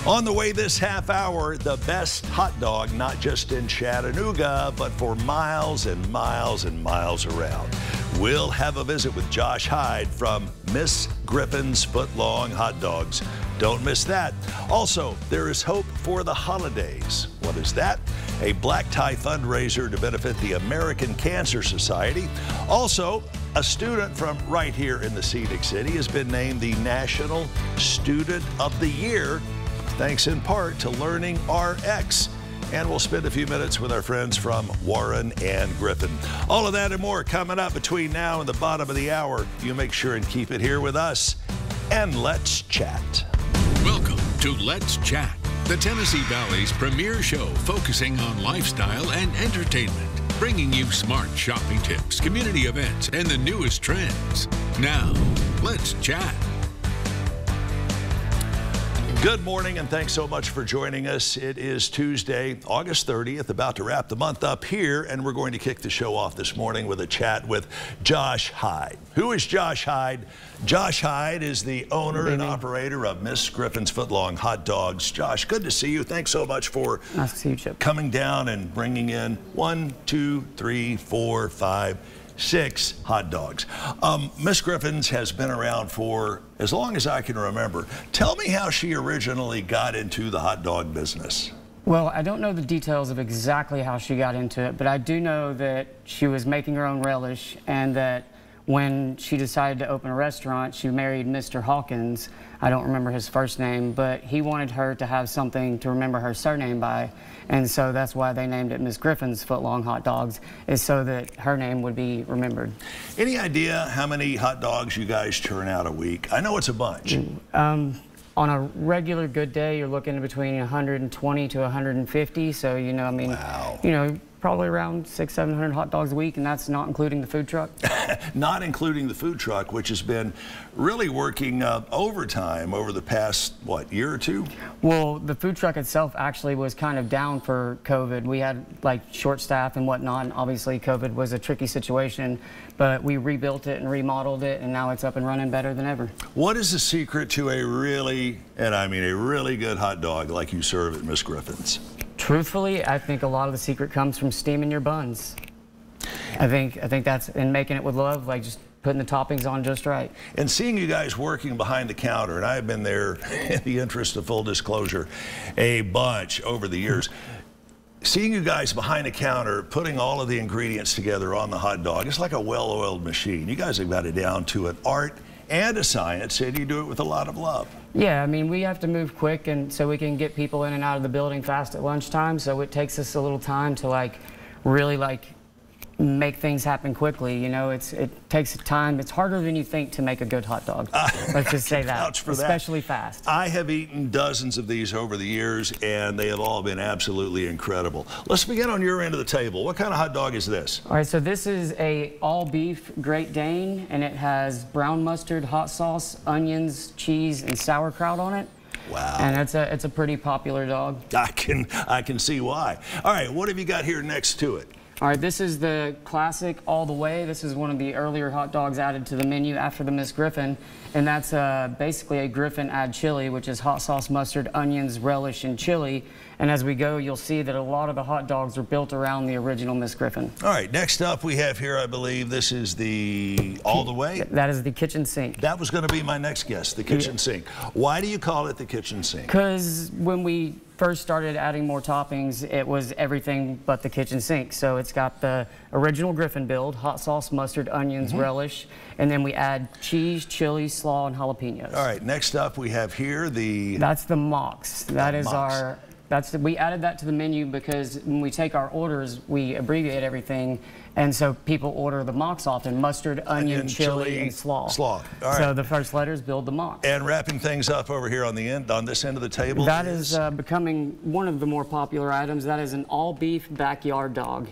On the way this half hour, the best hot dog, not just in Chattanooga, but for miles and miles and miles around. We'll have a visit with Josh Hyde from Miss Griffin's Footlong Hot Dogs. Don't miss that. Also, there is hope for the holidays. What is that? A black tie fundraiser to benefit the American Cancer Society. Also, a student from right here in the Scenic City has been named the National Student of the Year, thanks in part to Learning RX. And we'll spend a few minutes with our friends from Warren and Griffin. All of that and more coming up between now and the bottom of the hour. You make sure and keep it here with us, and let's chat. Welcome to Let's Chat, the Tennessee Valley's premier show focusing on lifestyle and entertainment, bringing you smart shopping tips, community events, and the newest trends. Now, let's chat. Good morning, and thanks so much for joining us. It is Tuesday, August 30th, about to wrap the month up here, and we're going to kick the show off this morning with a chat with Josh Hyde. Who is Josh Hyde? Josh Hyde is the owner and operator of Miss Griffin's Footlong Hot Dogs. Josh, good to see you. Thanks so much for coming down and bringing in 1, 2, 3, 4, 5, 6 hot dogs. Miss Griffin's has been around for as long as I can remember. Tell me how she originally got into the hot dog business. Well, I don't know the details of exactly how she got into it, but I do know that she was making her own relish, and that when she decided to open a restaurant, she married Mr. Hawkins. I don't remember his first name, but he wanted her to have something to remember her surname by, and so that's why they named it Miss Griffin's Footlong Hot Dogs, is so that her name would be remembered. Any idea how many hot dogs you guys turn out a week? I know it's a bunch. On a regular good day, you're looking between 120 to 150, so, you know, I mean, wow. You know, probably around 600-700 hot dogs a week, and that's not including the food truck. Not including the food truck, which has been really working overtime over the past, what, year or two? Well, the food truck itself actually was kind of down for COVID. We had like short staff and whatnot, and obviously COVID was a tricky situation, but we rebuilt it and remodeled it, and now it's up and running better than ever. What is the secret to a really, and I mean a really good hot dog like you serve at Miss Griffin's? Truthfully, I think a lot of the secret comes from steaming your buns. I think that's, and making it with love, like just putting the toppings on just right. And seeing you guys working behind the counter, and I've been there, in the interest of full disclosure, a bunch over the years. Seeing you guys behind the counter, putting all of the ingredients together on the hot dog, it's like a well-oiled machine. You guys have got it down to an art and a science, and you do it with a lot of love. Yeah, I mean, we have to move quick, and so we can get people in and out of the building fast at lunchtime, so it takes us a little time to like really like make things happen quickly. You know, it takes time. It's harder than you think to make a good hot dog. Let's just say that, especially fast. I have eaten dozens of these over the years, and they have all been absolutely incredible. Let's begin on your end of the table. What kind of hot dog is this? All right, so this is a all-beef Great Dane, and it has brown mustard, hot sauce, onions, cheese, and sauerkraut on it. Wow. And it's a pretty popular dog. I can see why. All right, what have you got here next to it? All right, this is the classic all the way. This is one of the earlier hot dogs added to the menu after the Miss Griffin, and that's basically a Griffin add chili, which is hot sauce, mustard, onions, relish, and chili. And as we go, you'll see that a lot of the hot dogs are built around the original Miss Griffin. All right, next up we have here, I believe, this is the all the way? That is the kitchen sink. That was going to be my next guess, the kitchen sink. Why do you call it the kitchen sink? Because when we first started adding more toppings, it was everything but the kitchen sink. So it's got the original Griffin build, hot sauce, mustard, onions, relish, and then we add cheese, chili, slaw, and jalapenos. All right, next up we have here the... That's the Mox. That is our... we added that to the menu because when we take our orders, we abbreviate everything, and so people order the Mox often: mustard, onion, chili, and slaw. All right. So the first letters build the Mox. And wrapping things up over here on the end, on this end of the table, that is becoming one of the more popular items. That is an all-beef backyard dog.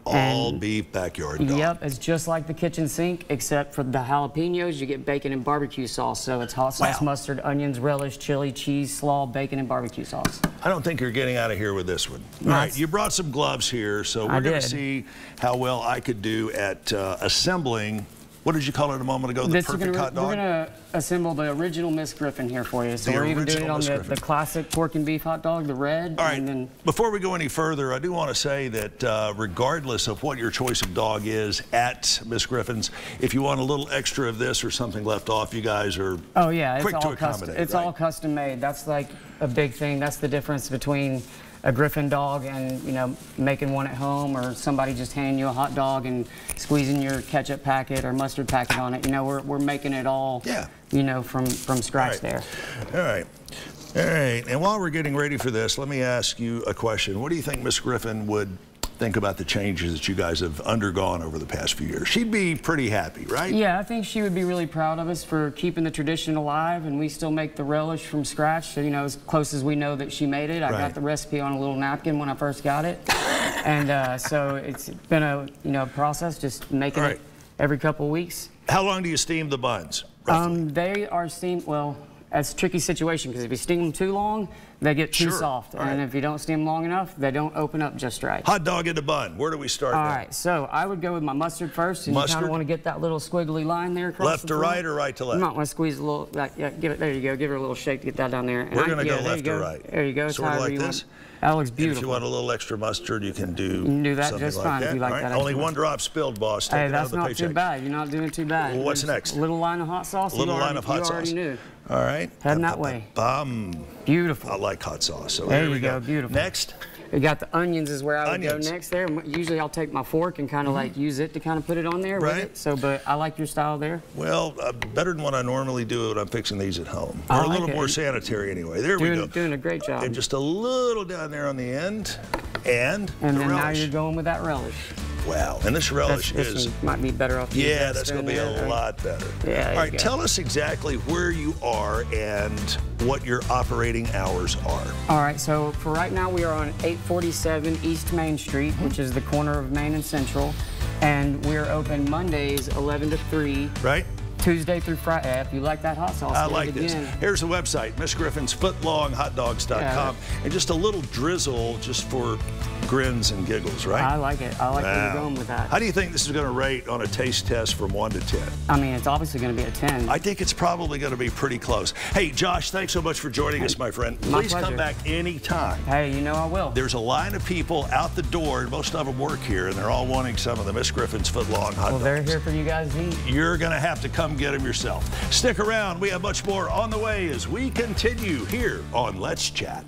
All-beef backyard dog. Yep, it's just like the kitchen sink, except for the jalapenos, you get bacon and barbecue sauce. So it's hot sauce, mustard, onions, relish, chili, cheese, slaw, bacon, and barbecue sauce. I don't think you're getting out of here with this one. All right, you brought some gloves here, so we're going to see how well I could do at assembling what did you call it a moment ago? The perfect hot dog? We're going to assemble the original Miss Griffin here for you. So we're even doing it on the classic pork and beef hot dog, the red. All right, and then, before we go any further, I do want to say that regardless of what your choice of dog is at Miss Griffin's, if you want a little extra of this or something left off, you guys are quick to accommodate. It's all custom made. That's like a big thing. That's the difference between a Griffin dog and, you know, making one at home, or somebody just handing you a hot dog and squeezing your ketchup packet or mustard packet on it. You know, we're making it all, you know, from scratch there. All right. All right. And while we're getting ready for this, let me ask you a question. What do you think Miss Griffin would think about the changes that you guys have undergone over the past few years? She'd be pretty happy, right? Yeah, I think she would be really proud of us for keeping the tradition alive, and we still make the relish from scratch, so, you know, as close as we know that she made it. I got the recipe on a little napkin when I first got it, and so it's been a, you know, process, just making it every couple of weeks. How long do you steam the buns, roughly? They are steamed, well, that's a tricky situation, because if you steam them too long, they get too soft. And if you don't steam them long enough, they don't open up just right. Hot dog in a bun. Where do we start All right, so I would go with my mustard first. And you kind of want to get that little squiggly line there across left to right or right to left? You might want to squeeze a little, give it, there you go. Give her a little shake to get that down there. And we're going to go left to right. There you go. Sort of like this? That looks beautiful. And if you want a little extra mustard, you can do that just fine if you like that. Only one drop spilled, boss. Take it out of the paycheck. That's not too bad. You're not doing too bad. Well, what's next? A little line of hot sauce. A little line of hot sauce. You already knew. All right. Heading that way. Beautiful. I like hot sauce. So there you go. Beautiful. Next. We got the onions is where I would go next there. Usually I'll take my fork and kind of like use it to kind of put it on there with it. So, but I like your style there. Well, better than what I normally do when I'm fixing these at home. Or a little more sanitary anyway. There we go. Doing a great job. And just a little down there on the end. And then now you're going with that relish. Wow, and this relish might be better off. Yeah, that's going to be a lot better. Yeah. All right, tell us exactly where you are and what your operating hours are. All right, so for right now we are on 847 East Main Street, which is the corner of Main and Central, and we're open Mondays 11 to 3. Right. Tuesday through Friday. If you like that hot sauce, I like this. Here's the website, Miss Griffin's footlonghotdogs.com, and just a little drizzle just for grins and giggles, right? I like it. I like where you're going with that. How do you think this is going to rate on a taste test from 1 to 10? I mean, it's obviously going to be a 10. I think it's probably going to be pretty close. Hey, Josh, thanks so much for joining us, my friend. Please come back anytime. Hey, you know I will. There's a line of people out the door, and most of them work here, and they're all wanting some of the Miss Griffin's footlong hot dogs. Well, they're here for you guys to eat. You're going to have to come get them yourself. Stick around. We have much more on the way as we continue here on Let's Chat.